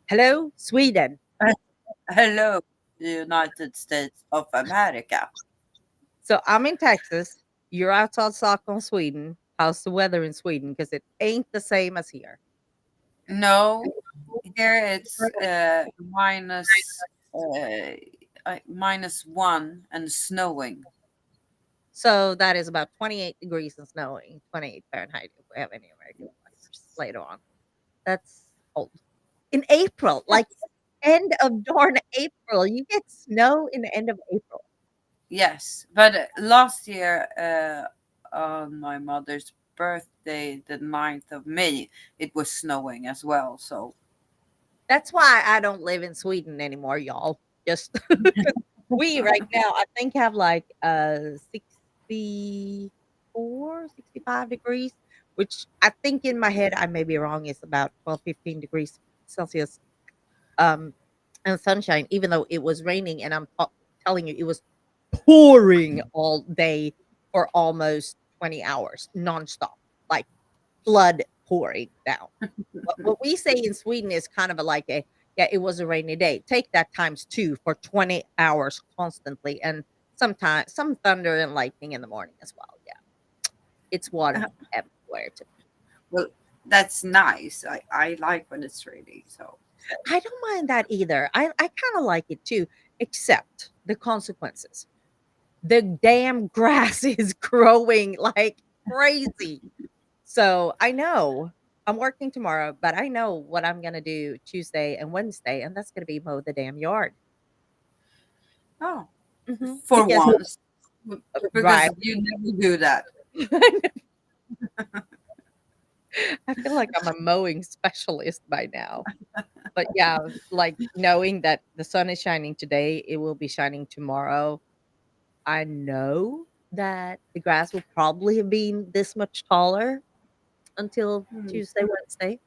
Hello, Sweden. Hello, United States of America. So I'm in Texas. You're outside Stockholm, Sweden. How's the weather in Sweden? Because it ain't the same as here. No, here it's -1 and snowing. So that is about 28 degrees and snowing, 28 Fahrenheit if we have any American listeners later on. That's cold. In April, like end of darn April. You get snow in the end of April. Yes, but last year on my mother's birthday, the 9th of May, it was snowing as well. So That's why I don't live in Sweden anymore, y'all. Just we right now, I think, have like 64, 65 degrees, which I think in my head I may be wrong. It's about 12, 15 degrees Celsius um and sunshine, even though it was raining and telling you it was pouring all day for almost 20 hours nonstop, like flood pouring down. What we say in Sweden is kind of like a, yeah, it was a rainy day. Take that times two for 20 hours constantly, and sometimes some thunder and lightning in the morning as well. Yeah, it's water everywhere. well, that's nice. I like when it's raining. So I don't mind that either. I kind of like it too, except the consequences. The damn grass is growing like crazy. So I know I'm working tomorrow, but I know what I'm gonna do Tuesday and Wednesday, and that's gonna be mow the damn yard. oh, for Because once, right, because you never do that. I feel like I'm a mowing specialist by now. But yeah, like knowing that the sun is shining today, it will be shining tomorrow. I know that the grass will probably have been this much taller until Hmm. Tuesday, Wednesday.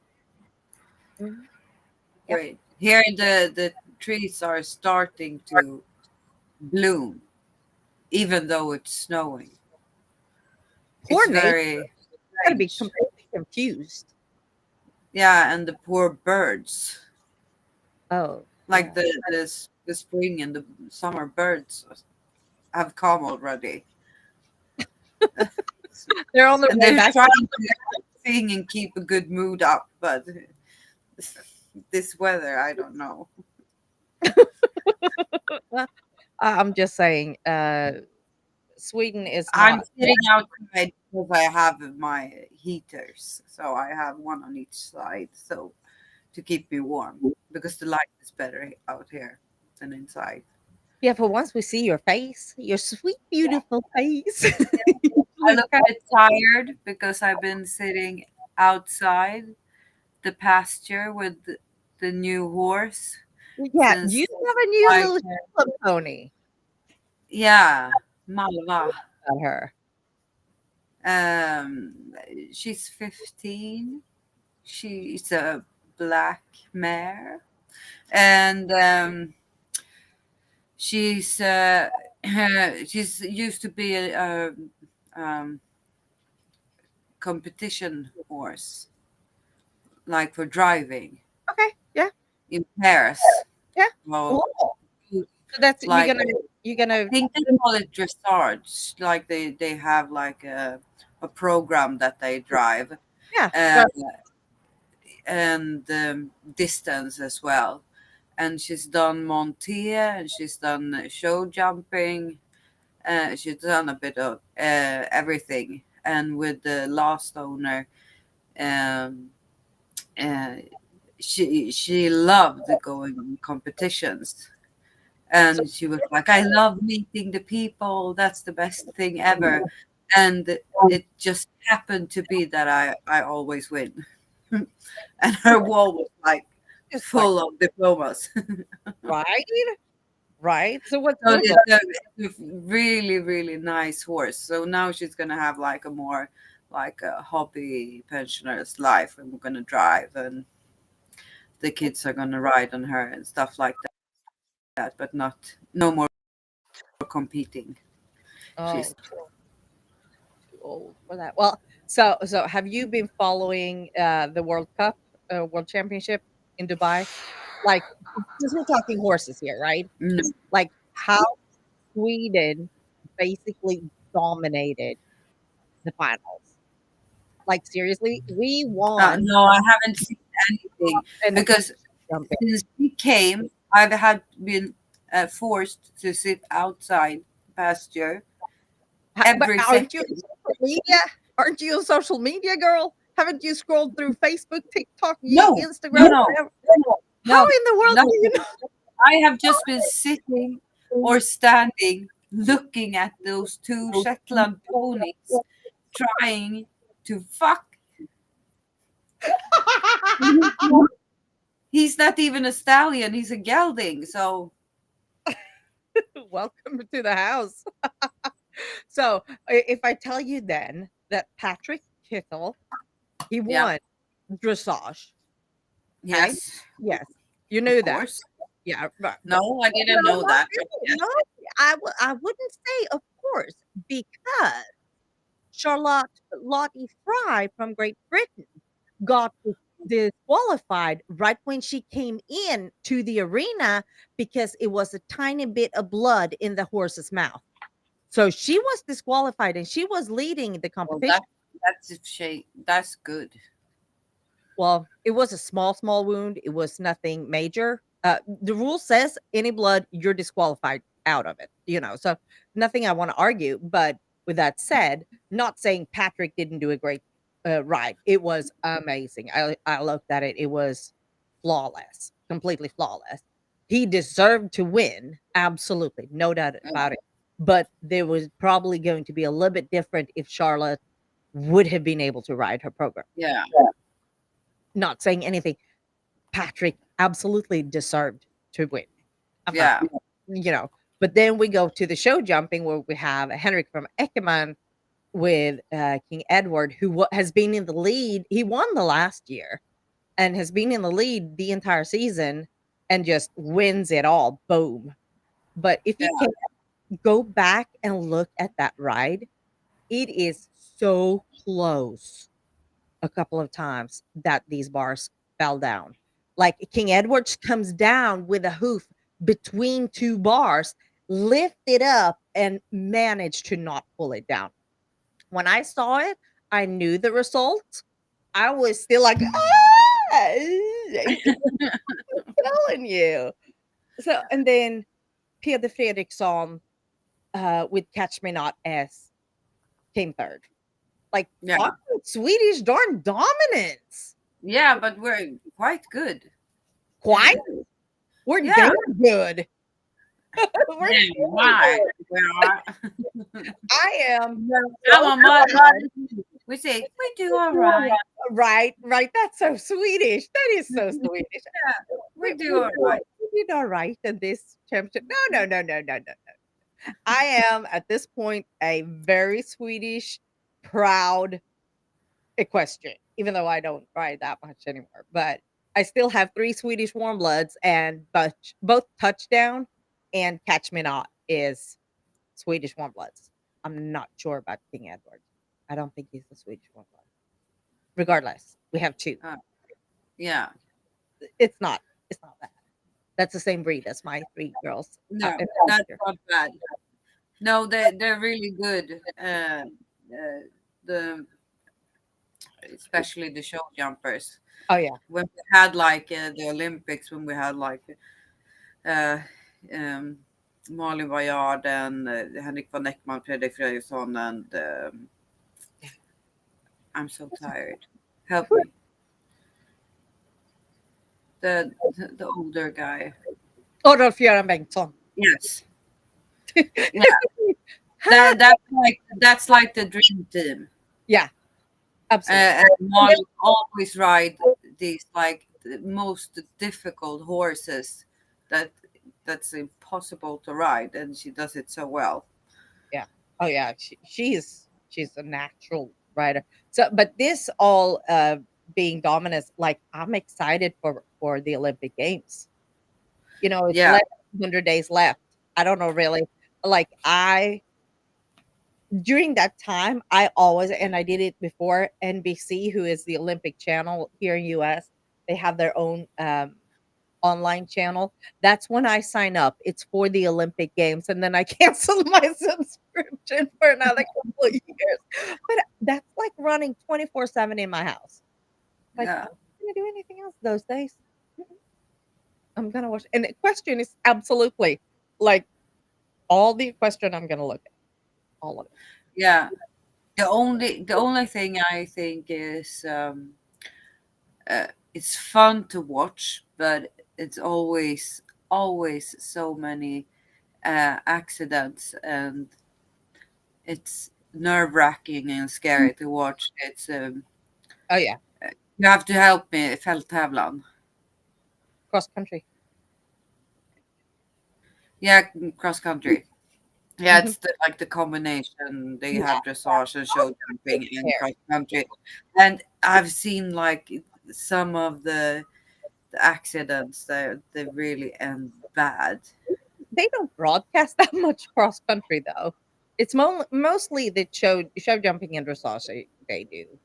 Mhm. Yep. Great. Here the trees are starting to bloom, even though it's snowing. Poor It's nature. very Gotta be strange. completely confused. Yeah, and the poor birds, Oh, like yeah. the spring and the summer birds, have come already, They're on their and way they're back. trying to sing and keep a good mood up. But this weather, I don't know. I'm just saying, Sweden is I'm not. sitting outside because I have my heaters, so I have one on each side, so to keep me warm because the light is better out here than inside. Yeah, for once we see your face, your sweet, beautiful face. I Look look at a bit tired because I've been sitting outside the pasture with the new horse yeah, you since have a new like little Shetland pony. yeah, Malva. About her. Um, she's 15. She's a black mare, and she's she's used to be a um, competition horse, like for driving Okay, yeah, in pairs. yeah. Well, Cool. So that's like you're I gonna think they call it dressage. Like they have like a program that they drive, yeah. uh, and distance as well. And she's done monte and she's done show jumping. She's done a bit of everything. And with the last owner, um, uh, she loved going on competitions. So And she was like, "I love meeting the people. That's the best thing ever." And it just happened to be that I always win. And her wall was like just like full of diplomas. right, right. So what's So good? it's a really, really nice horse. So now she's gonna have like a more like a hobby pensioner's life, and we're gonna drive, and the kids are gonna ride on her and stuff like that. But not no more competing. Oh, She's too old for that. Well, so have you been following the World Cup, World Championship in Dubai? Like, since we're talking horses here, right? No, Like how Sweden basically dominated the finals. Like seriously, we won no, I haven't seen anything and because jumping. since he came, I've had been forced to sit outside pasture But every aren't you second. on social media? Aren't you a social media girl? Haven't you scrolled through Facebook, TikTok, No, Instagram, no, whatever? How no, in the world do you nothing. I have just been sitting or standing looking at those two Shetland ponies trying to fuck. know? He's not even a stallion, he's a gelding. So, Welcome to the house. So, if I tell you then that Patrick Kittle, he yeah, won dressage, okay? yes, Yes, you of knew that. course. Yeah, but No, I didn't no, know not that. But really. yes. No, I wouldn't say of course because Charlotte Lottie Fry from Great Britain got disqualified right when she came in to the arena because it was a tiny bit of blood in the horse's mouth. So she was disqualified and she was leading the Well, competition. that's a shame. That's good. Well, it was a small wound. It was nothing major. The rule says any blood, you're disqualified out of it, so nothing I want to argue. But with that said, not saying Patrick didn't do a great ride. It was amazing. I looked at it. It was flawless, completely flawless. He deserved to win. Absolutely. No doubt about it. But there was probably going to be a little bit different if Charlotte would have been able to ride her program. Yeah, Not saying anything. Patrick absolutely deserved to win. I'm not, yeah, you know. But then we go to the show jumping where we have Henrik from Eckermann with King Edward, who has been in the lead. He won the last year and has been in the lead the entire season and just wins it all. Boom. But if yeah, you can go back and look at that ride, it is so close a couple of times that these bars fell down. Like King Edward's comes down with a hoof between two bars, lift it up, and managed to not pull it down. When I saw it, I knew the result. I was still like, I'm telling you. So, and then Peder Fredriksson with Catch Me Not as came third. Like, yeah, talk about Swedish darn dominance. yeah. But we're quite good. Quite. We're Yeah, damn good. We're yeah, damn right. good. We are. I am I'm so a mother. proud. We say we do all right. Right, right. That's so Swedish. That is so Swedish. Yeah, We, we do we, all right. we did all right in this championship. No, no, no, no, no, no, no. I am at this point a very Swedish, proud equestrian, even though I don't ride that much anymore. But I still have three Swedish warm bloods, and both touchdown and catch me not is Swedish warm bloods. I'm not sure about King Edward. I don't think he's a Swedish warm blood. Regardless, we have two. Uh, yeah. It's not. It's not bad. That's the same breed as my three girls. No, In that's pasture. not bad. No, they're really good. The especially the show jumpers. Oh yeah. When we had like the Olympics, when we had like uh, um, Malin Vajard and Henrik von Eckman, Fredrik Fredriksson, and I'm so tired. Help me. The older guy. Adolf Göran Bengtsson. Yes. Yeah. That's like the dream team. Yeah, absolutely. And Molly always ride these like the most difficult horses that that's impossible to ride, and she does it so well. Yeah. Oh yeah. She's a natural rider. So, but this all being dominant, like I'm excited for the Olympic Games. It's Yeah, less than 100 days left. I don't know really. Like I during that time, I always and I did it before NBC, who is the Olympic channel here in US. They have their own online channel. That's when I sign up. It's for the Olympic Games, and then I cancel my subscription for another couple of years. But that's like running 24/7 in my house. Like, Yeah. I'm not gonna do anything else those days. Mm-mm. I'm gonna watch, and Equestrian is absolutely like all the Equestrian I'm gonna look at, all of it. Yeah. The only thing I think is it's fun to watch, but it's always so many accidents, and it's nerve wracking and scary to watch. It's Oh, yeah, you have to help me, fälttävlan. cross country. Yeah, cross country. Yeah, Mhm. it's like the combination. They Yeah, have dressage and show big jumping and hair. cross country, and I've seen like some of the accidents that they really end bad. They don't broadcast that much cross country, though. It's mostly the show jumping and dressage they do,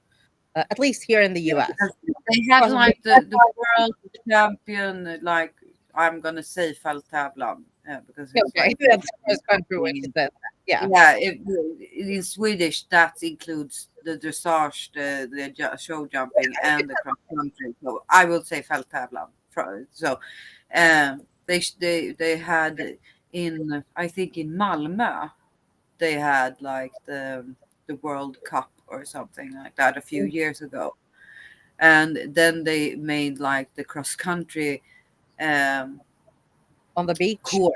at least here in the Yeah, US. because they have Cross like the world champion, like I'm gonna say fälttävlan, because it's okay, like that's cross country when you said that. Yeah. yeah, in Swedish that includes the dressage, the show jumping, and the cross country. So I will say fälttävlan. So they had in, I think in Malmö, they had like the World Cup or something like that a few years ago, and then they made like the cross country um, On the beach. course.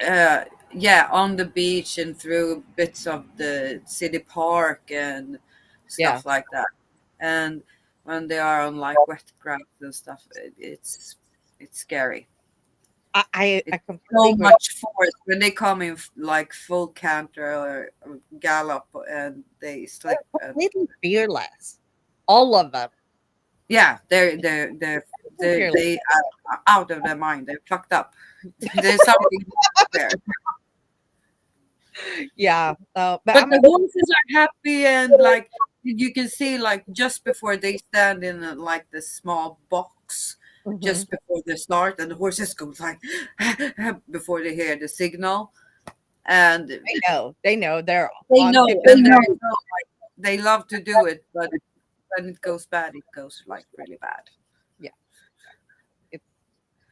Uh, yeah, on the beach and through bits of the city park and Yeah. stuff like that. And when they are on like wet grass and stuff, it's scary. I It's completely so agree. much force when they come in like full canter or gallop and they slip. They're completely fearless. All of them. Yeah, they're Fearless. they are out of their mind. They're fucked up. There's something there. Yeah. But But I'm the horses are happy, and like you can see like just before they stand in like the small box Mhm. just before they start, and the horses go like before they hear the signal, and They know they're they on know, tip and they love to do it, but when it goes bad, it goes like really bad. yeah. It's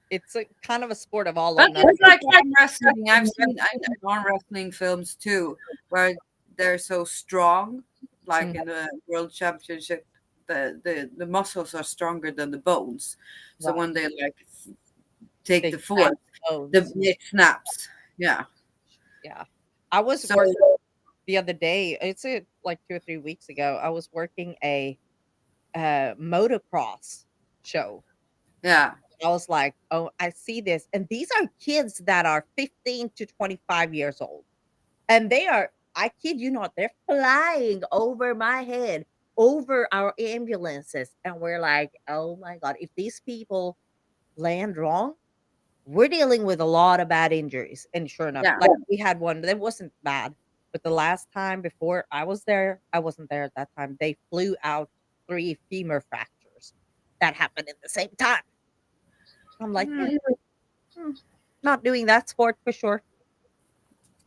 it's a kind of a sport of all or But nothing. it's like wrestling. I've seen arm wrestling films too, where they're so strong, like Mhm. in the world championship, the muscles are stronger than the bones. So Right. when they like take They the snap force, the bones. it snaps. Yeah. Yeah. I was So working the other day. It's like 2 or 3 weeks ago. I was working a motocross show. yeah, I was like, "Oh, I see this." And these are kids that are 15 to 25 years old. And they are, I kid you not, they're flying over my head, over our ambulances. And we're like, "Oh my God, if these people land wrong, we're dealing with a lot of bad injuries." And sure enough, yeah, like we had one that wasn't bad. But the last time before I was there, I wasn't there at that time. They flew out 3 femur fractures that happened at the same time. I'm like, mm, "Hmm, not doing that sport for sure."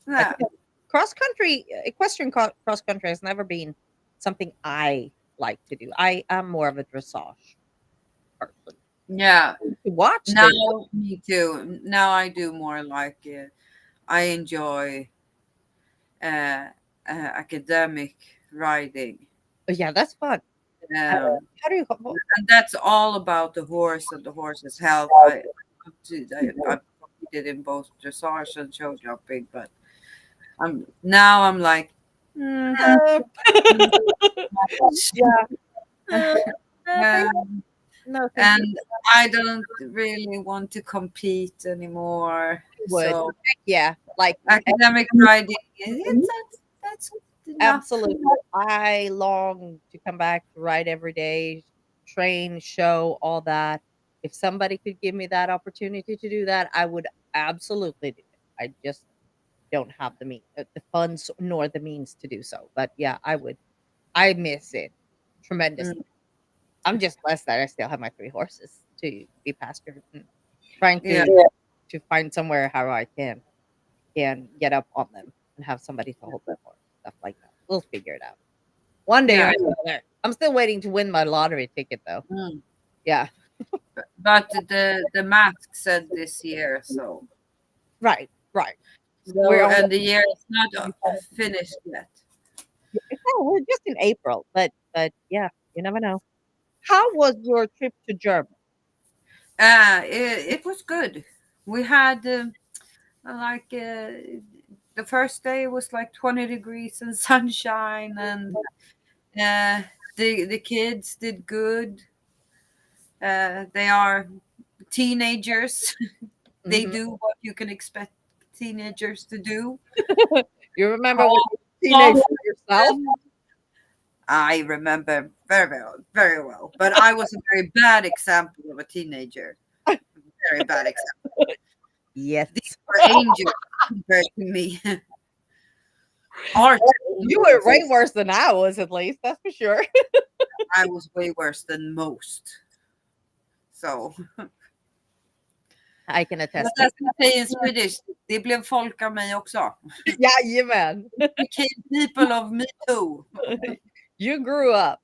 But yeah, yeah, cross country, equestrian cross country has never been something I like to do. I am more of a dressage person. yeah. To watch Now, them, me too. Now I do more like I enjoy uh, academic riding. yeah, that's fun. Uh, Um, how do you? and that's all about the horse and the horse's health. I've competed in both dressage and show jumping, but I'm like, "Mm, Uh, yeah, thank um, no, thank you. and I don't really want to compete anymore." I would. So Yeah, like academic riding, that's enough. absolutely. I long to come back to ride every day, train, show, all that. If somebody could give me that opportunity to do that, I would absolutely do it. I just don't have the funds nor the means to do so. But yeah, I would. I miss it tremendously. Mm. I'm just blessed that I still have my 3 horses to be pastured. trying Yeah. to find somewhere how I can get up on them and have somebody to hold them or stuff like that. We'll figure it out. One day or Yeah. another. I'm still waiting to win my lottery ticket though. Mm. Yeah. But the mask said this year, so Right. Right. We're on and the year is not finished yet. we're just in April, but yeah, you never know. How was your trip to Germany? It was good. We had like the first day was like 20 degrees and sunshine, and the kids did good. They are teenagers. They Mhm. do what you can expect teenagers to do. You remember when Cough, you were a teenager yourself? often. I remember very well. But I was a very bad example of a teenager. Very bad example. Yes. These were angels compared to me. Arch You were way angels. worse than I was, at least, that's for sure. I was way worse than most. So, I can attest but to as we say in Swedish, det blev folk av mig också. it. Yeah, man. Became people of me too. You grew up.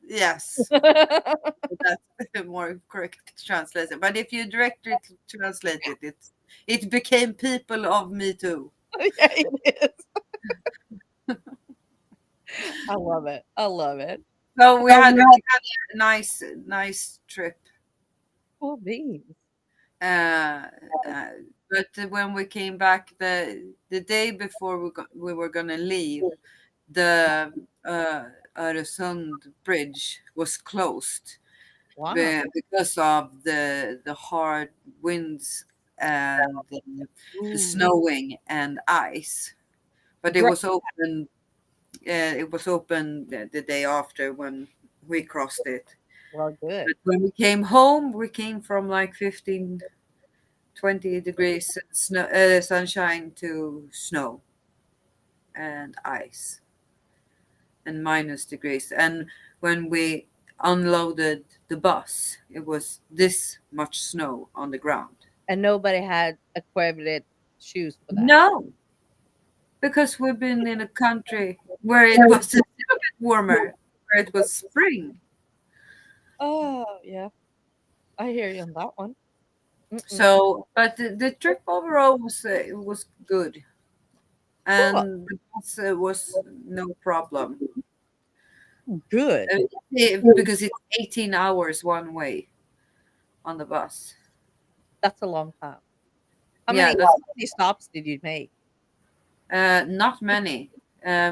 Yes, that's a more correct translation. But if you directly translate it, it became people of me too. Yeah, it is. I love it. I love it. So we had a nice trip. Cool beans. Uh, uh, but when we came back the day before we were gonna leave, the Öresund bridge was closed Wow. because of the hard winds and the Ooh. snowing and ice. But it Great. was open. It was open the day after when we crossed it. Well, good. But when we came home, we came from like 15, 20 degrees snow, sunshine to snow and ice and minus degrees. And when we unloaded the bus, it was this much snow on the ground. And nobody had equivalent shoes for that. No, because we've been in a country where it was a little bit warmer, where it was spring. Oh, yeah. I hear you on that one. Mm-mm. So, but the trip overall was good, Cool. and the bus was no problem. Good. Because it's 18 hours one way on the bus. That's a long time. How Yeah, many that's stops did you make? not many.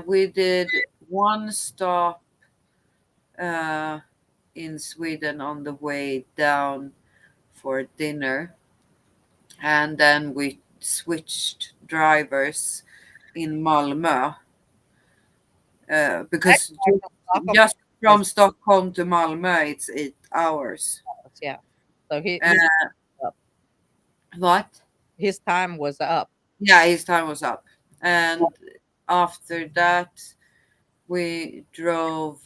We did one stop uh, in Sweden on the way down for dinner, and then we switched drivers in Malmö because Stockholm just was from Stockholm to Malmö it's 8 hours. yeah. So Uh, what? his time was up. Yeah, his time was up. And after that, we drove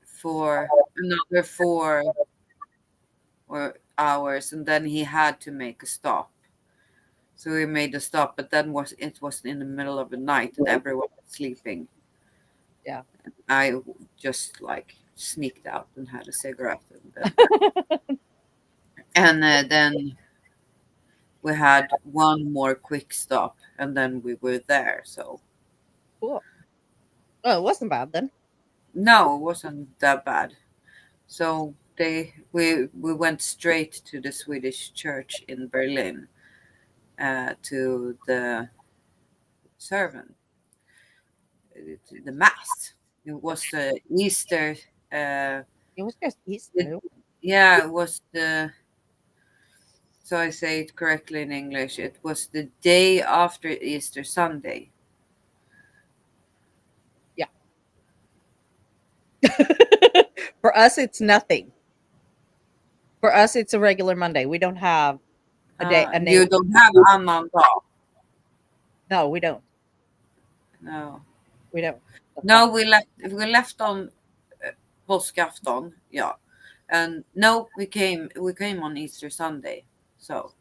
for another 4 hours, and then he had to make a stop. So we made a stop, but then it was in the middle of the night and everyone was sleeping. Yeah. I just like sneaked out and had a cigarette, and then we had one more quick stop, and then we were there. So Cool. Oh, it wasn't bad then. no, it wasn't that bad. So we went straight to the Swedish church in Berlin to the servant, the mass. It was Easter. It was just It, Easter. yeah, it was the. So I say it correctly in English. It was the day after Easter Sunday. Yeah. For us, it's nothing. For us, it's a regular Monday. We don't have a name. You don't have annan dag. No, we don't. No, We don't. That's no, not. we left on påskafton. Yeah, And no, we came on Easter Sunday. So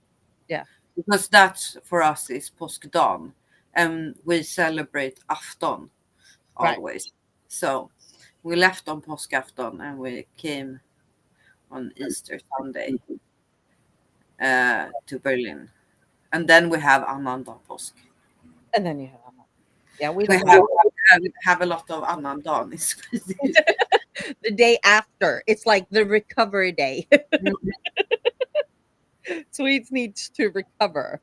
Yeah. because that's for us is påskdagen, and we celebrate afton Right. always. So we left on påskafton and we came on Easter Sunday to Berlin, and then we have annandag påsk. And then you have yeah, we We don't have a lot of annandag in Sweden. the day after. It's like the recovery day. Swedes needs to recover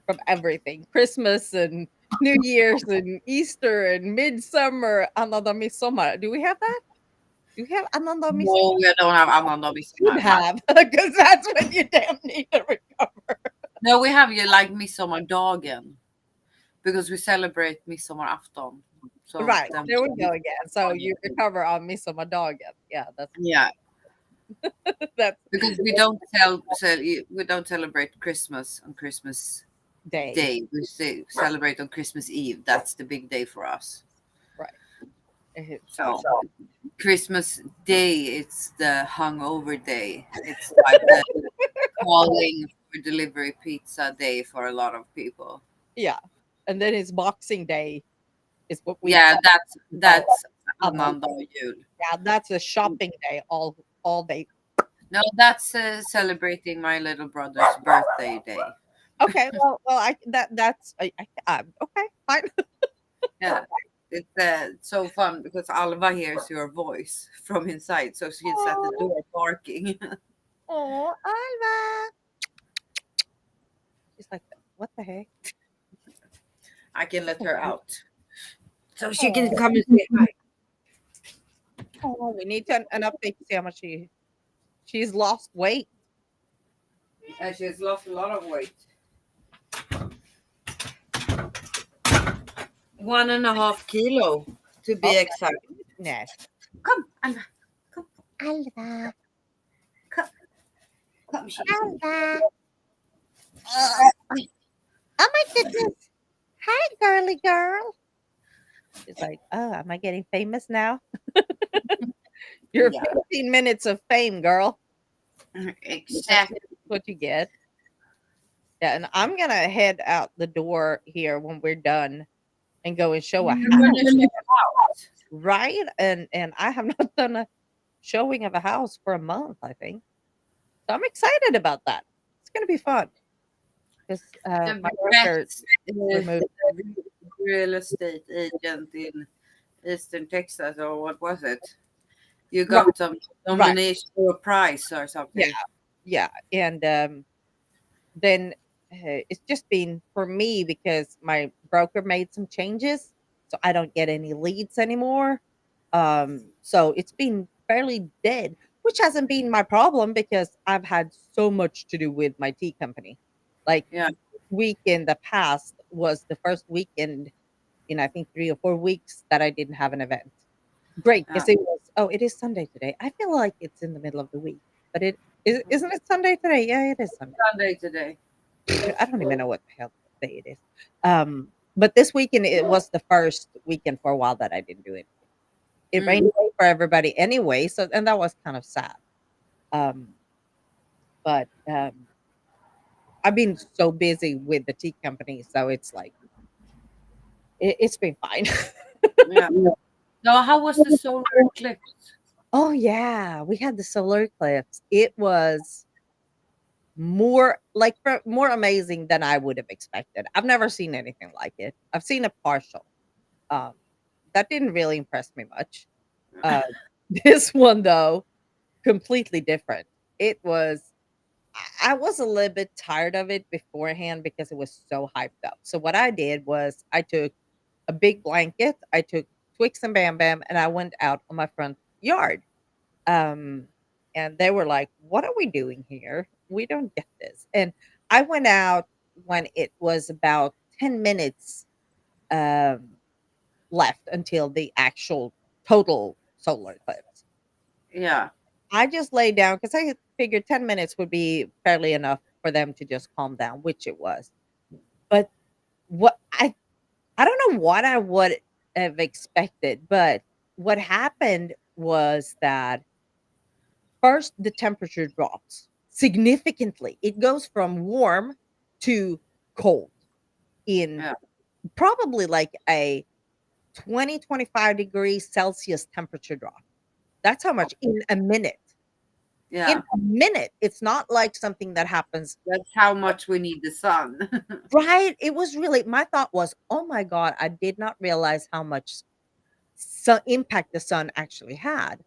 from everything. Christmas and New Year's and Easter and Midsummer, Ananda Midsommar. Do we have that? Do we have Ananda Midsommar? No, we don't have annandag Should midsommar. have, because that's when you damn need to recover. No, we have you like midsommardagen because we celebrate midsommarafton. So Right. then, There we go again. So you recover on Midsommardagen. Yeah, yeah, that's because we don't celebrate Christmas on Christmas day. Day. We celebrate on Christmas Eve. That's the big day for us. Right. Eh, So Christmas Day, it's the hungover day. It's like the calling for delivery pizza day for a lot of people. Yeah. And then it's Boxing Day is what we Yeah, call that's Ananda. Ananda Jul. Yeah, that's a shopping day all day. No, that's celebrating my little brother's birthday day. Okay, well, okay, fine. Yeah, it's so fun because Alva hears your voice from inside, so she's at the door barking. Oh, Alva. She's like, what the heck? I can let her out, so she can Oh, come and say hi. we need to, an update to see how much she's lost weight. And she's lost a lot of weight. 1.5 kilo to be Okay. exact. Yes. Come, Alva. Alva. Come, she. Alva. Oh my goodness. Hi, girly girl. She's like, oh, am I getting famous now? You're Yeah. 15 minutes of fame, girl. Exactly. That's what you get. Yeah, and I'm gonna head out the door here when we're done and go and show a You're gonna show out. right? And I have not done a showing of a house for a month, I think. So I'm excited about that. It's gonna be fun because The my broker best removed. real estate agent in Eastern Texas, or what was it? You Right, got some right, nomination or a prize or yeah, something. yeah, and then it's just been for me because my broker made some changes, so I don't get any leads anymore. So it's been fairly dead, which hasn't been my problem because I've had so much to do with my tea company. Like Yeah. week in the past was the first weekend in I think 3 or 4 weeks that I didn't have an event. Great, Yeah. because it was it is Sunday today. I feel like it's in the middle of the week, but isn't it Sunday today? Yeah, it is Sunday. Sunday today. I don't even know what the hell day it is. But this weekend it was the first weekend for a while that I didn't do it. It rained away for everybody anyway, so and that was kind of sad. Um, but I've been so busy with the tea company, so it's like it's been fine. Yeah. So how was the solar eclipse? Oh yeah, we had the solar eclipse. It was more like more amazing than I would have expected. I've never seen anything like it. I've seen a partial. Um, that didn't really impress me much. Uh, this one though, completely different. It was. I was a little bit tired of it beforehand because it was so hyped up. So what I did was I took a big blanket, I took Twix and Bam Bam, and I went out on my front yard. Um, and they were like, "What are we doing here? We don't get this." And I went out when it was about 10 minutes um, left until the actual total solar eclipse. Yeah. I just laid down because I figured 10 minutes would be fairly enough for them to just calm down, which it was. But what I don't know what I would have expected, but what happened was that first the temperature drops significantly. It goes from warm to cold in Yeah. probably like a 20-25 degrees Celsius temperature drop. That's how much in a minute. In Yeah. a minute. It's not like something that happens. That's how much we need the sun. Right? It was really, my thought was, oh my God, I did not realize how much impact the sun actually had.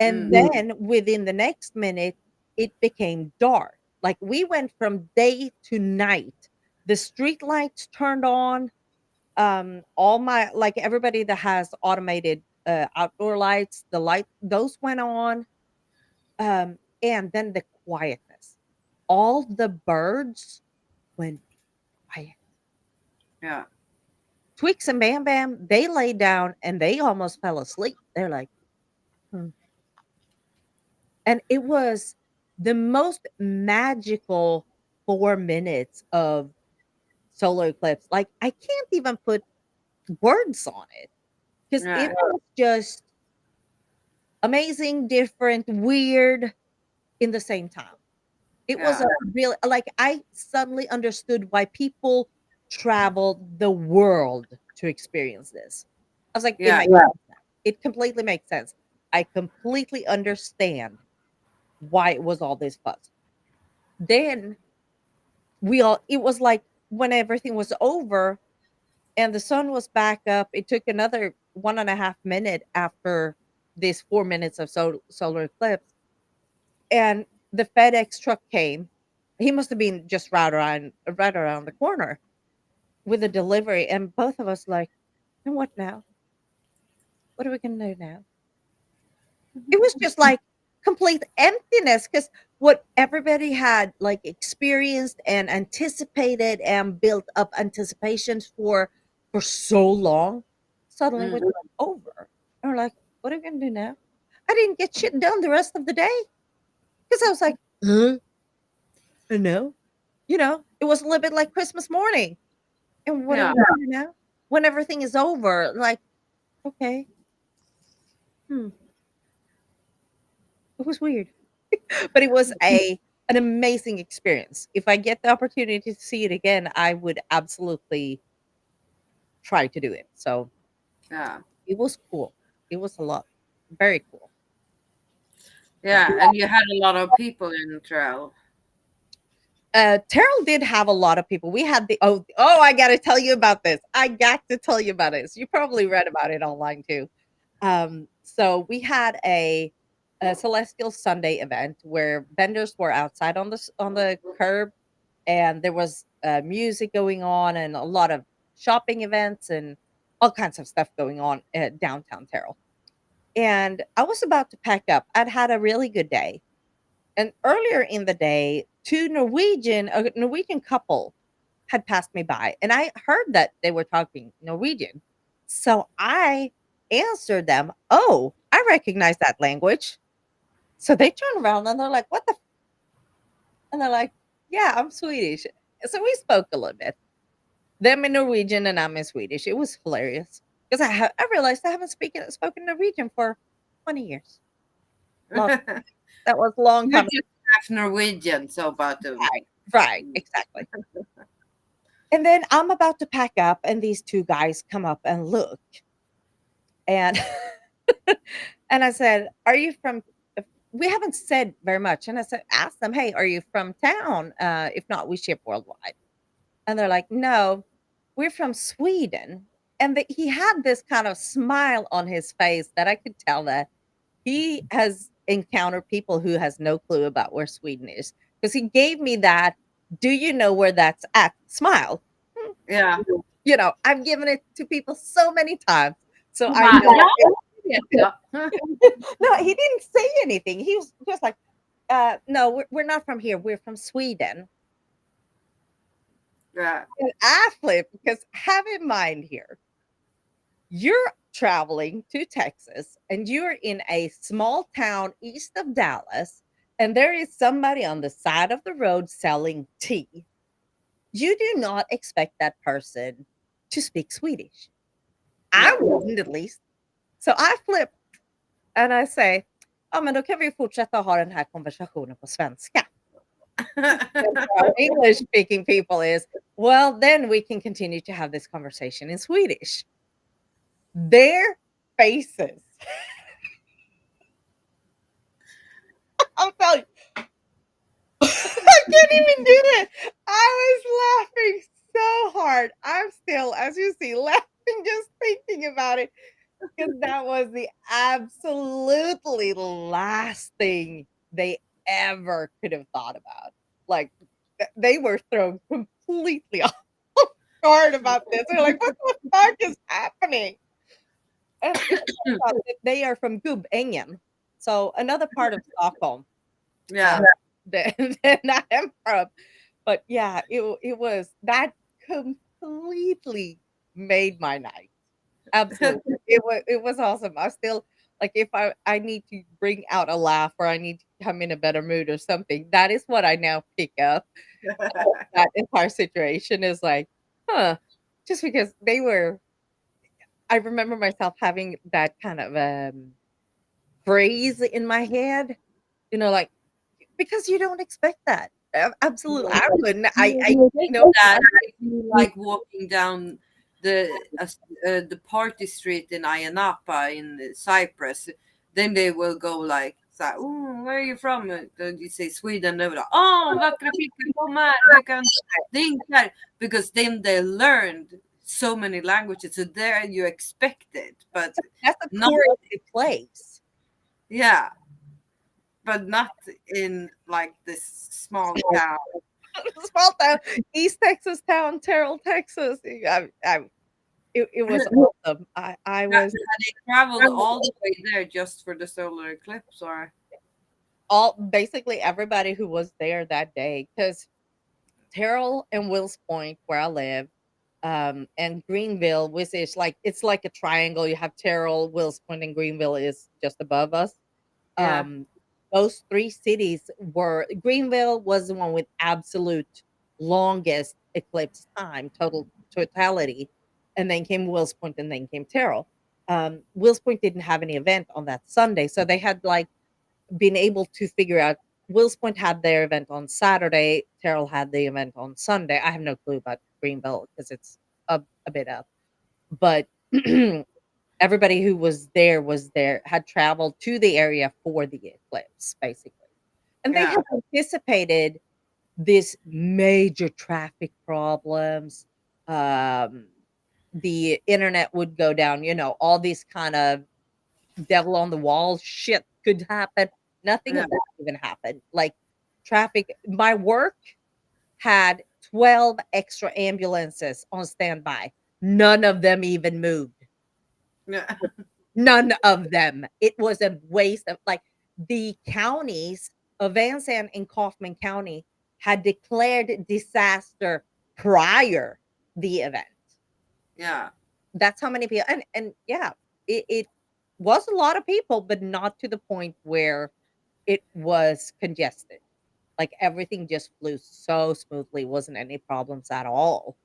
And Mm. then within the next minute, it became dark. Like we went from day to night. The street lights turned on. All my, like everybody that has automated outdoor lights, the light those went on. And then the quietness. All the birds went quiet. Yeah. Twix and Bam Bam, they laid down and they almost fell asleep. They're like, "Hmm." And it was the most magical 4 minutes of solar eclipse. Like, I can't even put words on it because Yeah. it was just amazing, different, weird in the same time. It was Yeah. a real, like, I suddenly understood why people traveled the world to experience this. I was like, it Yeah. makes sense now. It completely makes sense. I completely understand why it was all this fuzz. Then it was like when everything was over and the sun was back up, it took another 1.5 minute after this 4 minutes of solar eclipse. And the FedEx truck came. He must have been just right around the corner with a delivery. And both of us like, and what now? What are we gonna do now? It was just like complete emptiness because what everybody had like experienced and anticipated and built up anticipations for so long suddenly was Mm. over. And we're like, what are we gonna do now? I didn't get shit done the rest of the day because I was like, huh? No. It was a little bit like Christmas morning. And what are Yeah. we gonna do now? When everything is over, like, okay, hmm, it was weird. But it was an amazing experience. If I get the opportunity to see it again, I would absolutely try to do it. So Yeah. it was cool. It was a lot. Very cool. Yeah. Yeah. And you had a lot of people in Trail. Terrell did have a lot of people. We had I got to tell you about this. I got to tell you about this. You probably read about it online too. So we had a Celestial Sunday event where vendors were outside on the curb, and there was music going on and a lot of shopping events and all kinds of stuff going on at downtown Terrell. And I was about to pack up. I'd had a really good day, and earlier in the day, a Norwegian couple had passed me by, and I heard that they were talking Norwegian. So I answered them, "Oh, I recognize that language." So they turn around and they're like, "What the?" And they're like, "Yeah, I'm Swedish." So we spoke a little bit. Them in Norwegian and I'm in Swedish. It was hilarious because I realized I haven't spoken Norwegian for 20 years. Long, that was a long You time. just have Norwegian, so about them. Right, right, exactly. And then I'm about to pack up, and these two guys come up and look, and and I said, "Are you from?" We haven't said very much, and I said, "Ask them, hey, are you from town? If not, we ship worldwide." And they're like, "No, we're from Sweden." And he had this kind of smile on his face that I could tell that he has encountered people who has no clue about where Sweden is because he gave me that. Do you know where that's at? Smile. Hmm, Yeah. I've given it to people so many times. So I Ma- know. yeah, yeah. No, he didn't say anything. He was just like, no, we're not from here. We're from Sweden. Yeah. And I flip because have in mind here, you're traveling to Texas and you're in a small town east of Dallas, and there is somebody on the side of the road selling tea. You do not expect that person to speak Swedish. I No. wouldn't, at least. So I flip and I say, Ja, men då kan vi fortsätta ha den här konversationen på svenska. And for our English speaking people is, well, then we can continue to have this conversation in Swedish. Their faces. I'm telling you, I can't even do it. I was laughing so hard. I'm still, as you see, laughing just thinking about it because that was the absolutely last thing they ever could have thought about. Like, they were thrown completely off guard about this. They're like, "What the fuck is happening?" And it turns out that they are from Gubbängen, so another part of Stockholm, Yeah. that that I am from. But yeah, it was that completely made my night. Absolutely. It was awesome. I still like if I need to bring out a laugh or I need to come in a better mood or something, that is what I now pick up. That entire situation is like, huh, just because they were I remember myself having that kind of phrase in my head, like because you don't expect that. Absolutely. I wouldn't. I know That if you like walking down the party street in Ayia Napa in Cyprus, then they will go like, oh, where are you from? Then you say Sweden. They will like, oh, vackra flickor, kom här, du kan dinka. Because then they learned so many languages, so there you expect it, but that's a not touristy place. yeah, but not in like this small town. Small town, East Texas town, Terrell, Texas. It was awesome. I was They traveled all the way there just for the solar eclipse, or all basically everybody who was there that day because Terrell and Wills Point, where I live, and Greenville, which is like it's like a triangle. You have Terrell, Wills Point, and Greenville is just above us. yeah, Um, those three cities were Greenville was the one with absolute longest eclipse time, totality, and then came Wills Point, and then came Terrell. Wills Point didn't have any event on that Sunday, so they had like been able to figure out. Wills Point had their event on Saturday. Terrell had the event on Sunday. I have no clue about Greenville because it's a bit up, but everybody who was there had traveled to the area for the eclipse, basically. And they yeah, had anticipated this major traffic problems. Um, the internet would go down, all these kind of devil on the wall shit could happen. Nothing yeah, of that even happened. Like traffic, my work had 12 extra ambulances on standby. None of them even moved. yeah, None of them. It was a waste of like the counties of Van Zandt and Kaufman County had declared disaster prior the event. yeah, That's how many people and yeah, it was a lot of people, but not to the point where it was congested. Like everything just flew so smoothly, wasn't any problems at all.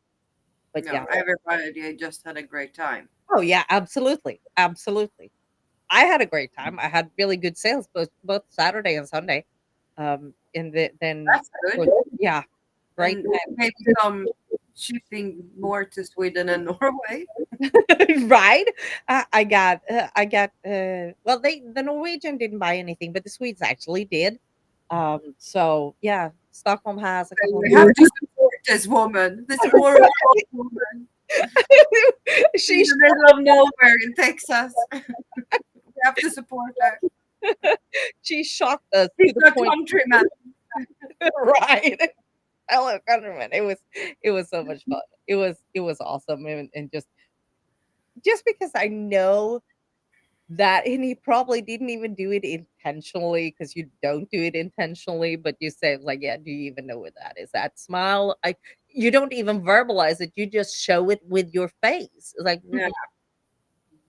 But no. yeah. Everybody just had a great time. Oh yeah, absolutely. Absolutely. I had a great time. I had really good sales both Saturday and Sunday. And then That's good. yeah, great And maybe some shipping more to Sweden and Norway. time. Right? Well, the Norwegian didn't buy anything, but the Swedes actually did. So yeah, Stockholm has a couple of We have to support this woman, this poor old woman in she the middle of nowhere in Texas. We have to support her. she shocked us She's to the a point. countryman. Right. Hello, countrymen. It was so much fun. It was awesome and just because I know that and he probably didn't even do it intentionally because you don't do it intentionally, but you say like, yeah, do you even know where that is? That smile, you don't even verbalize it. You just show it with your face. It's like, Yeah,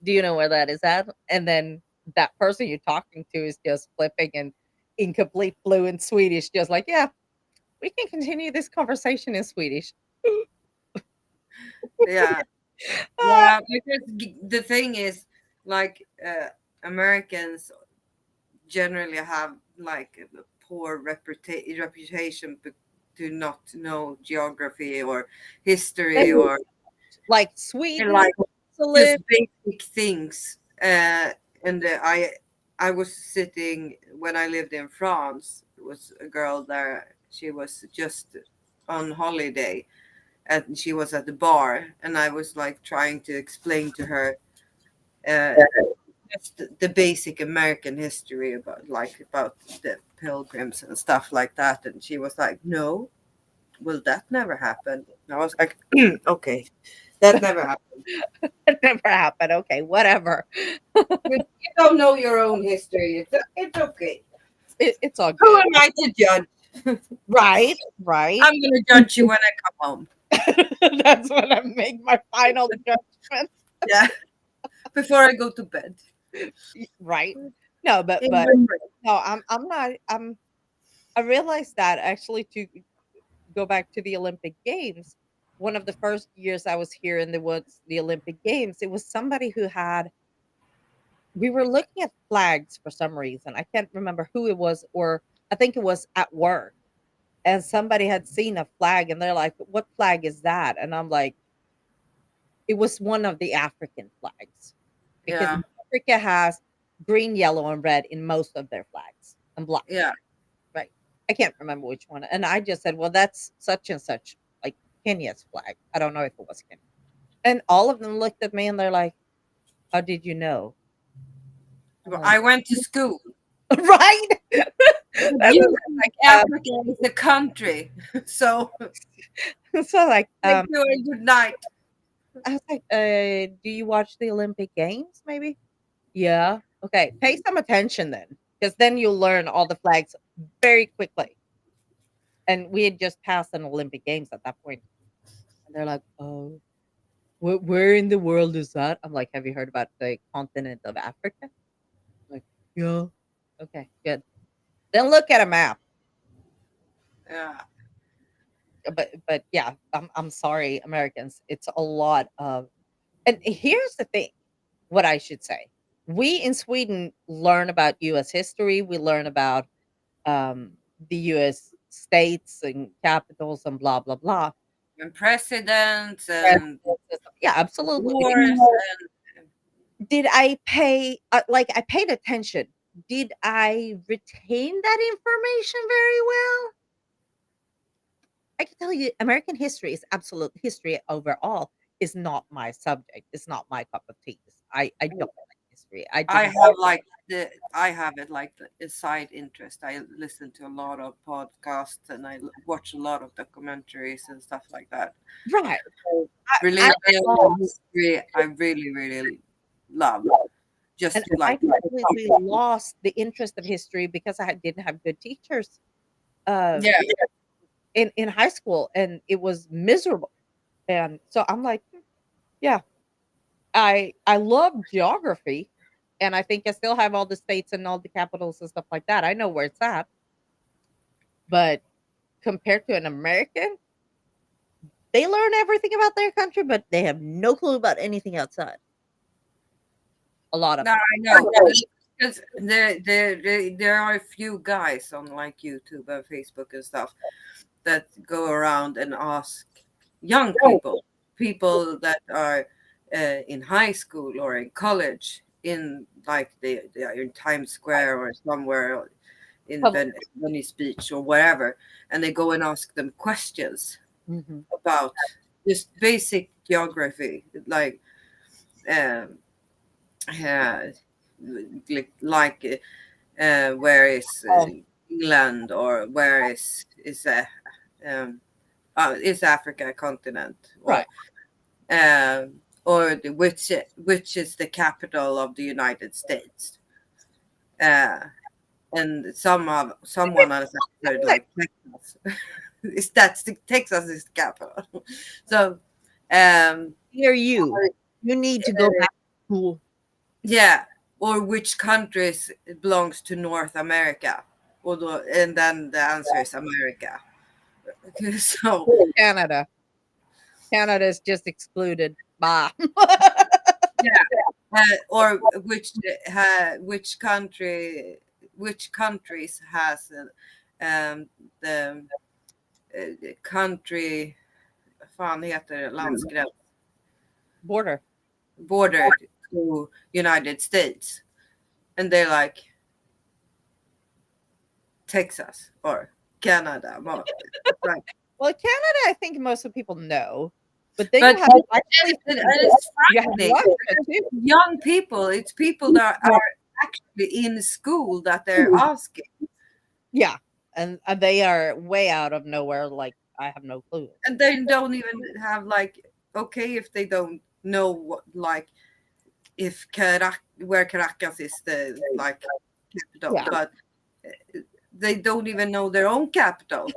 do you know where that is at? And then that person you're talking to is just flipping and in complete fluent Swedish, just like, yeah, we can continue this conversation in Swedish. yeah. Ah, Yeah, because the thing is, like Americans, generally have like a poor reputation to not know geography or They history or like Sweden, like just Switzerland. basic things. And I was sitting when I lived in France. There was a girl there. She was just on holiday, and she was at the bar, and I was like trying to explain to her uh, just the basic American history about the pilgrims and stuff like that, and she was like, "No, well, that never happened." And I was like, "Okay, that never happened. It never happened. Okay, whatever. You don't know your own history. It's okay. It's all Who good. am I to judge? Right, right. I'm gonna judge you when I come home. That's when I make my final judgment. Yeah, before I go to bed. Right. No, but In but the morning. no, I'm not. I realized that actually to go back to the Olympic Games. One of the first years I was here in the Olympic Games, it was somebody who had. We were looking at flags for some reason. I can't remember who it was, or I think it was at work, and somebody had seen a flag, and they're like, "What flag is that?" And I'm like, "It was one of the African flags, because Yeah, Africa has green, yellow, and red in most of their flags, and black." yeah. Right. I can't remember which one. And I just said, "Well, that's such and such, like Kenya's flag." I don't know if it was Kenya. And all of them looked at me and they're like, "How did you know?" I'm Well, like, I went to school. right? That's You like, Africa is a country, so so like, thank you and good night. I was like, do you watch the Olympic Games? Maybe. Yeah. Okay. Pay some attention then, because then you'll learn all the flags very quickly. And we had just passed an Olympic Games at that point. And they're like, "Oh, where in the world is that?" I'm like, "Have you heard about the continent of Africa?" Like, "Yeah." Okay, good. Then look at a map. Yeah, But yeah, I'm sorry, Americans. It's a lot of, and here's the thing, what I should say. We in Sweden learn about US history, we learn about the US states and capitals and blah blah blah. and presidents and Presidents and stuff. Yeah, absolutely. wars Did I pay like, I paid attention. Did I retain that information very well? I can tell you American history is absolute history overall is not my subject. It's not my cup of tea. I don't and like history. I I didn't. have like I have it like a side interest. I listen to a lot of podcasts and watch a lot of documentaries and stuff like that. Right. So I religion and lost, history, I really, really love. and Just I like completely lost the interest of history because I didn't have good teachers uh yeah, in high school, and it was miserable. And so I'm like, yeah, I love geography, and I think I still have all the states and all the capitals and stuff like that. I know where it's at, but compared to an American, they learn everything about their country, but they have no clue about anything outside. A lot of no, them. I know. Because there are a few guys on like YouTube and Facebook and stuff that go around and ask young people that are in high school or in college, in like they are in Times Square or somewhere in Public. Venice Beach or wherever, and they go and ask them questions Mhm. about just basic geography, like um, uh, where is Um, England, or where um, is Africa a continent, right. or which is the capital of the United States, uh, and someone has answered Like, like Texas. Texas is the capital. So um, hear you. You need to go back to school. yeah, or which countries belongs to North America, and then the answer is America. So Canada. Canada is just excluded. Bah. yeah, or which country? which countries has the country, fan heter det, landsgräns, Border. bordered to United States, and they're like Texas or Canada. Right. Well, Canada, I think most of people know, but then But you have actually and it's you have frightening. Russia too. Young people, it's people that are actually in school that they're asking, Yeah, and they are way out of nowhere. Like I have no clue. and they don't even have like, okay, if they don't know what, like, if where Caracas is the like capital, Yeah. but they don't even know their own capital.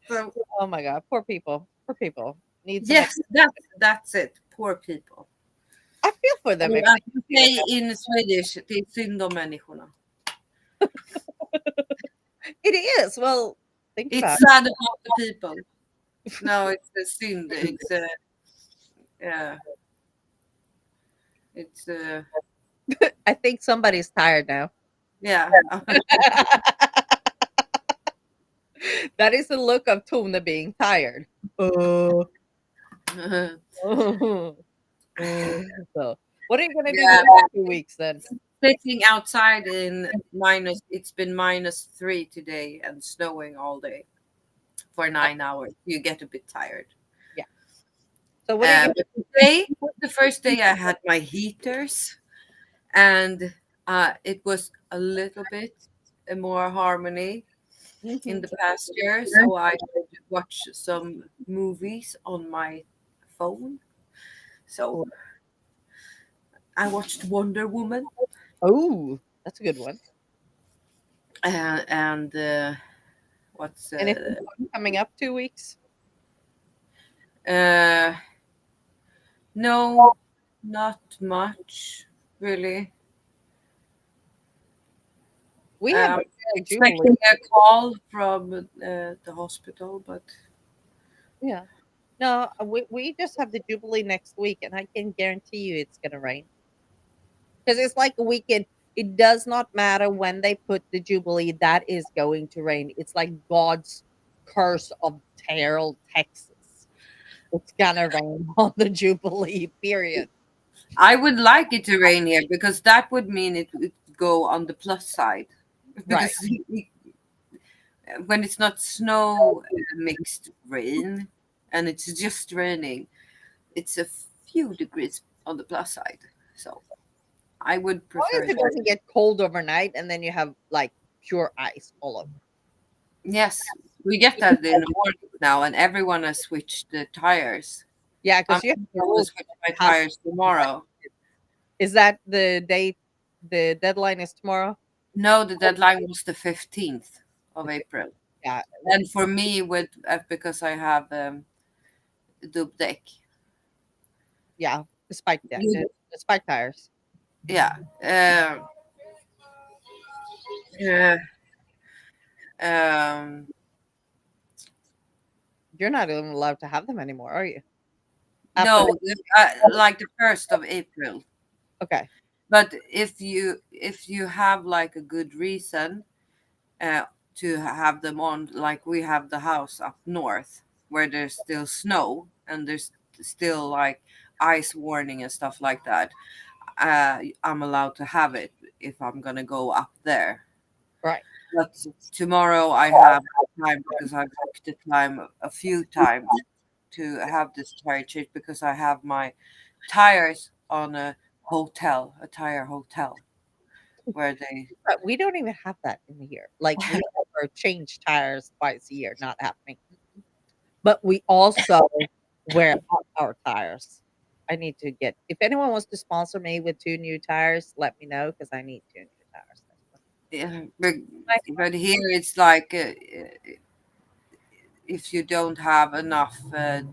So Oh my god, poor people. Poor people need some. yes, that's it. Poor people. I feel for them. If As you say in Swedish, det är synd om människorna. it is. Well, think about It's sad about the people. No, it's a synd. It's yeah. It's it. I think somebody's tired now. yeah. That is the look of Tone being tired. Oh. So, what are you gonna do Yeah. the next 2 weeks then? Sitting outside in minus. It's been -3 today and snowing all day for 9 hours. You get a bit tired. Yeah. So what are you But today was the first day I had my heaters, and it was a little bit more harmony gonna in the past year. So I could watch some movies on my phone. So I watched Wonder Woman, Oh, that's a good one. and what's Anything fun coming up 2 weeks? no, not much really. We have Um, a Jubilee. expecting a call from the hospital, but Yeah. No, we just have the Jubilee next week, and I can guarantee you it's gonna rain. Because it's like a weekend. It does not matter when they put the Jubilee, that is going to rain. It's like God's curse of Terrell, Texas. It's gonna rain on the Jubilee, period. I would like it to rain here because that would mean it would go on the plus side. Right. Because when it's not snow mixed rain and it's just raining, it's a few degrees on the plus side. So I would As long prefer as it that. doesn't get cold overnight and then you have like pure ice all over. Yes, we get that in the morning now, and everyone has switched the tires. Yeah, I'm because you have the going to rules. switch my tires tomorrow. Is that the date? The deadline is tomorrow? No, the deadline was the 15th of April. Yeah. And for me, with because I have dubbdäck. Yeah. The spike You- the spike tires. Yeah. Uh, um, You're not even allowed to have them anymore, are you? no, After like the 1st of April. Okay. But if you have like a good reason to have them on, like we have the house up north where there's still snow and there's still like ice warning and stuff like that, I'm allowed to have it if I'm gonna go up there. Right. But tomorrow I have time because I've booked the time a few times to have this tire change because I have my tires on a tire hotel, where they But we don't even have that in here. Like we never change tires twice a year, not happening. But we also wear out our tires. I need to get if anyone wants to sponsor me with 2 new tires, let me know because I need 2 new tires. yeah, but here it's like if you don't have enough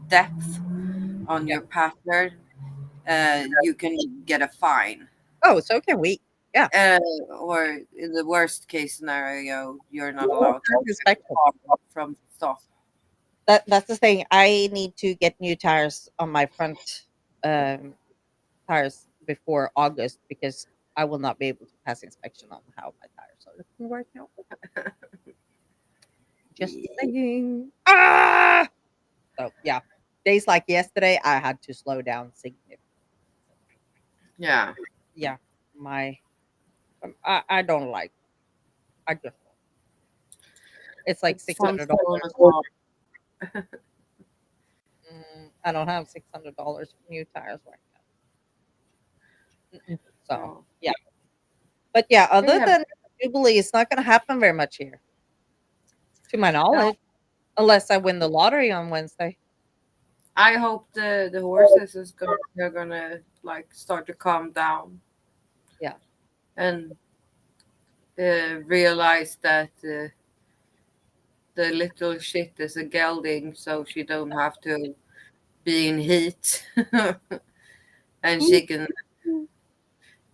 depth on your pattern, you can get a fine. Oh, so can we. Yeah. Or in the worst case scenario, you're not allowed to Respectful. from stuff. That's the thing. I need to get new tires on my front tires before August because I will not be able to pass inspection on how my tires are looking right now. Just saying. Ah! So yeah, days like yesterday, I had to slow down significantly. Yeah. Yeah, my I don't like. I just don't. It's like It sounds so $600. nostalgic. I don't have $600 for new tires right now. So No. yeah, but yeah, We other have than Jubilee, it's not going to happen very much here, to my no. knowledge, unless I win the lottery on Wednesday. I hope the horses is going they're gonna like start to calm down Yeah, and realize that the little shit is a gelding, so she don't have to be in heat, and she can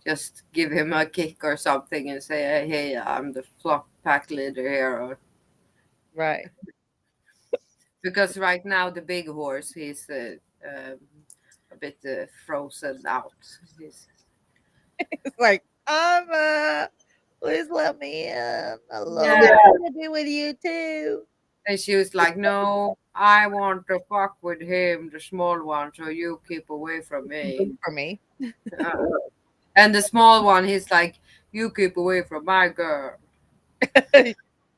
just give him a kick or something and say, "Hey, I'm the flock pack leader here." Or, right. because right now the big horse, he's a bit frozen out. He's, It's like, please let me in. I love yeah, it. I want to be with you too. and she was like, "No, I want to fuck with him, the small one, so you keep away from me." Good for me. Uh, and the small one, he's like, "You keep away from my girl."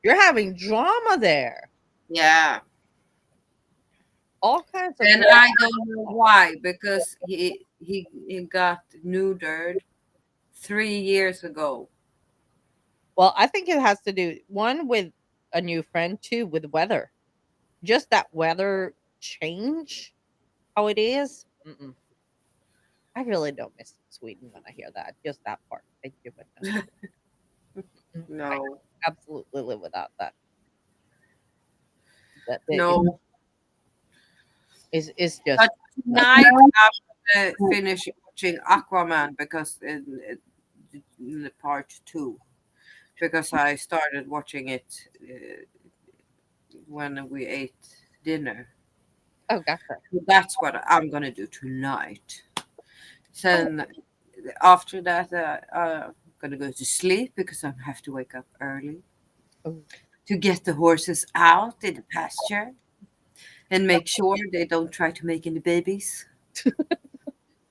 You're having drama there. Yeah. All kinds of And drama. I don't know why, because he got neutered 3 years ago. Well, I think it has to do one with a new friend, two with weather. Just that weather change, how it is. Mm-mm. I really don't miss Sweden when I hear that. Just that part. Thank you, but no. I could No, absolutely live without that. That it no. is just But tonight I'm gonna finish watching Aquaman because in the part two, because I started watching it when we ate dinner. oh, gotcha. So that's what I'm gonna do tonight. Oh, Then after that, I'm gonna go to sleep because I have to wake up early oh, to get the horses out in the pasture and make sure they don't try to make any babies.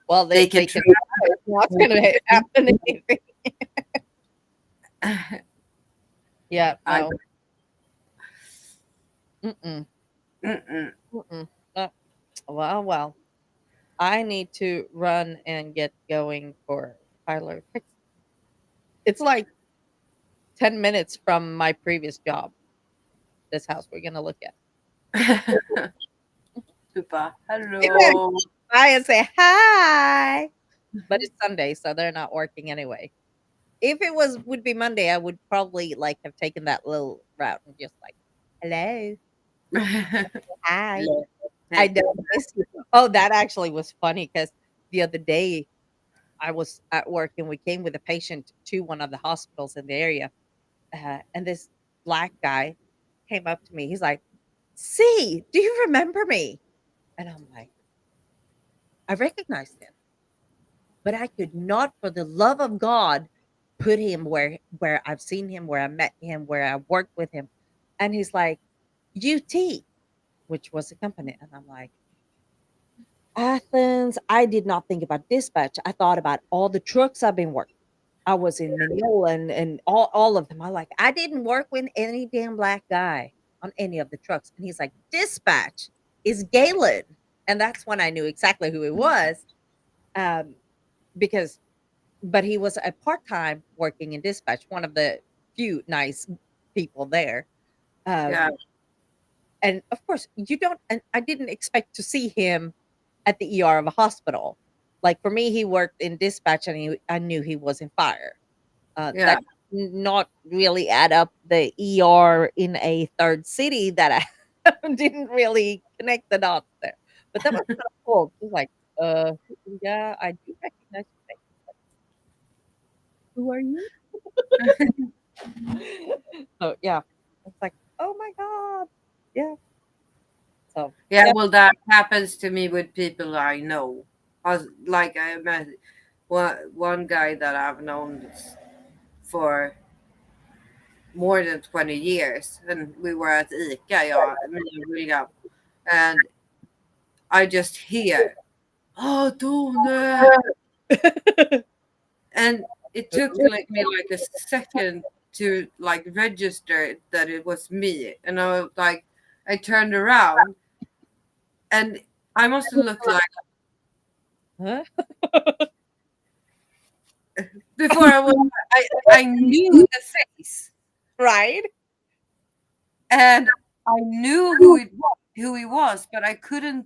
well, They they can can. try. It's not going to happen. Anything. Yeah. I No. Mm-mm. mm-mm. Mm-mm. Uh, well, well. I need to run and get going for Tyler. It's like 10 minutes from my previous job. This house we're gonna look at. Super. Maybe I Hello. by and say hi. But it's Sunday, so they're not working anyway. If it was would be Monday, I would probably like have taken that little route and just like, hello, hi. I Hey. don't miss you. Oh, that actually was funny because the other day I was at work and we came with a patient to one of the hospitals in the area. And this black guy came up to me. He's like, "See, do you remember me?" And I'm like, I recognized him, but I could not, for the love of God, put him where I've seen him, where I met him, where I worked with him. And he's like, UT, which was the company. And I'm like, Athens. I did not think about dispatch. I thought about all the trucks I've been working. I was in Mineola and all of them. I like, I didn't work with any damn black guy on any of the trucks. And he's like, dispatch is Galen. And that's when I knew exactly who he was. Um, because but he was a part-time working in dispatch, one of the few nice people there. Yeah. Um, and of course, you don't and I didn't expect to see him at the ER of a hospital. Like for me, he worked in dispatch and I knew he was in fire. Yeah. That not really add up the ER in a third city that I didn't really connect the dots there. But that was kind of cool. He's like, uh, yeah, I do recognize your face. Who are you? So yeah, it's like, oh my god, yeah. So Yeah. yeah, Well, that happens to me with people I know. Like I met. one guy that I've known for more than 20 years, and we were at ICA, me and William, and I just hear, "Oh, Tone," and it took me like a second to like register that it was me, and I was like, I turned around, and I must have looked like Huh? before I knew the face, Right? and I knew who he was, but I couldn't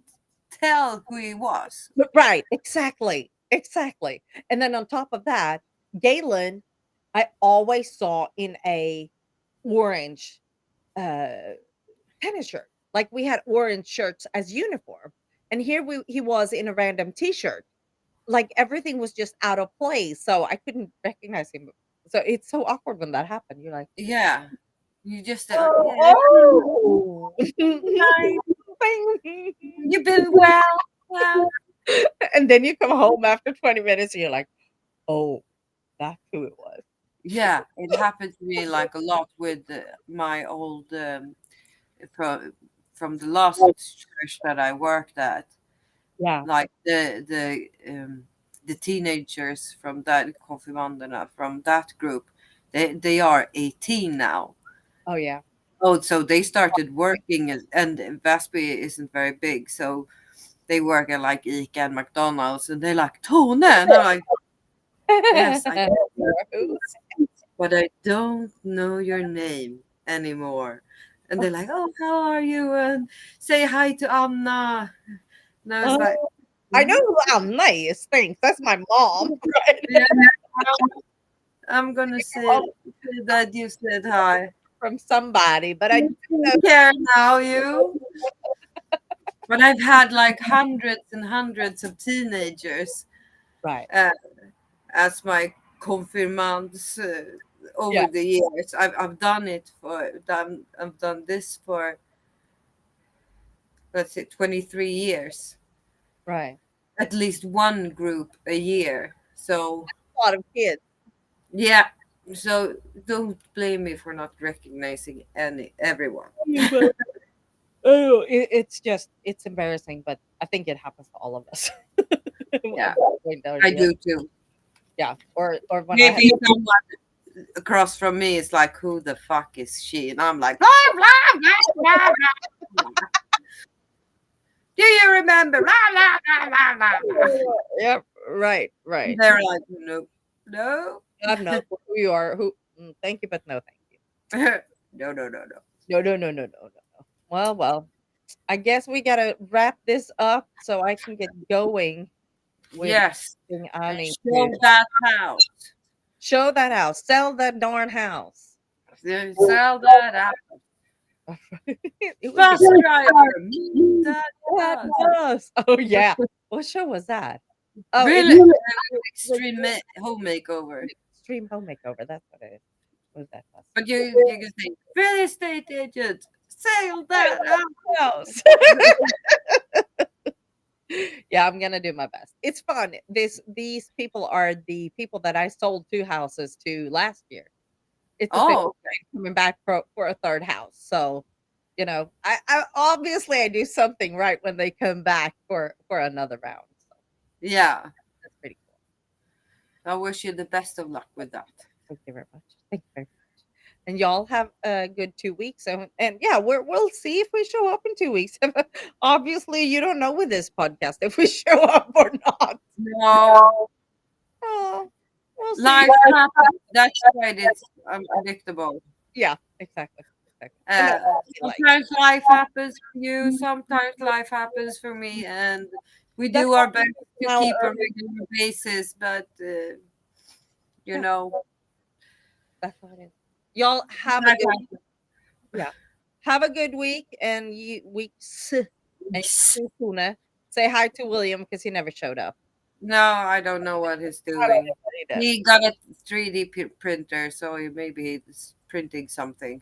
tell who he was. Right, exactly, exactly. And then on top of that, Galen, I always saw in a orange uh tennis shirt. Like we had orange shirts as uniform. And here he was in a random t-shirt. Like everything was just out of place. So I couldn't recognize him. So it's so awkward when that happened. You're like, Yeah, you just yeah, oh. hi, you've been well. Well, And then you come home after 20 minutes and you're like, oh, that's who it was. yeah, it happened to me like a lot with my old from the last church that I worked at. Yeah. Like the teenagers from that konfirmanderna from that group, they are 18 now. Oh, yeah. Oh, so they started working, and Väsby isn't very big, so they work at like ICA and McDonald's, and they're like, Tone, and I'm like, yes, I know, but I don't know your name anymore. And they're like, oh, how are you? And say hi to Anna. And I was like, Oh, I know "Mhm, who Anna is. Thanks. That's my mom. Right? yeah, I'm gonna say that you said hi. From somebody, but I do know. Take care now, you. But I've had like hundreds and hundreds of teenagers Right. uh, as my confirmands Yeah. over the years. I've done this for, let's say, 23 years. Right. At least one group a year. So A lot of kids. yeah. So don't blame me for not recognizing everyone. Oh, it's just it's embarrassing, but I think it happens to all of us. At Yeah, one point or I the other. do too. Yeah. Or when I had Maybe someone across from me is like, "Who the fuck is she?" And I'm like, "Blah blah blah blah blah." Do you remember? Blah blah blah blah blah. Blah. Yep. Right. Right. They're like, "No, no, I'm not who you are. Who? Thank you, but no, thank you. no, no, no, no." No. No. No. No. No. No. No. Well. Well. I guess we gotta wrap this up so I can get going with Yes, everything I need show to. that house. Show that house. Sell that darn house. Sell that out. It would be Bus driver, meet that that house. does. Oh yeah. What show was that? Oh, it's Really extreme home makeover. Extreme Home Makeover. That's what it is. What was that? Bus? But you can say real estate agent, sell that out. House. Yeah, I'm gonna do my best. It's fun. These people are the people that I sold 2 houses to last year. It's a big Oh, coming back for a 3rd house. So, I obviously I do something right when they come back for another round. So yeah. that's pretty cool. I wish you the best of luck with that. Thank you very much. Thank you very much. And y'all have a good 2 weeks. And yeah, we'll see if we show up in 2 weeks. Obviously, you don't know with this podcast if we show up or not. No, Oh, we'll see. life happens. That's right. It's unpredictable. Yeah, exactly. Exactly. And that's what I like. Sometimes life happens for you. Sometimes life happens for me, and we That's do our best to now keep a early. regular basis. But you Yeah, know, that's what it is. Y'all have a life good yeah. Have a good week and weeks. And happens. you, Tuna, say hi to William because he never showed up. No, I don't know what he's I don't know doing. what he does. He got a 3D printer, so maybe he's printing something.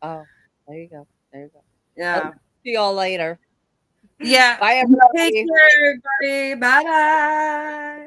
Oh, there you go. There you go. Yeah. See y'all later. Yeah. Bye, Take everybody. care, everybody. Bye bye.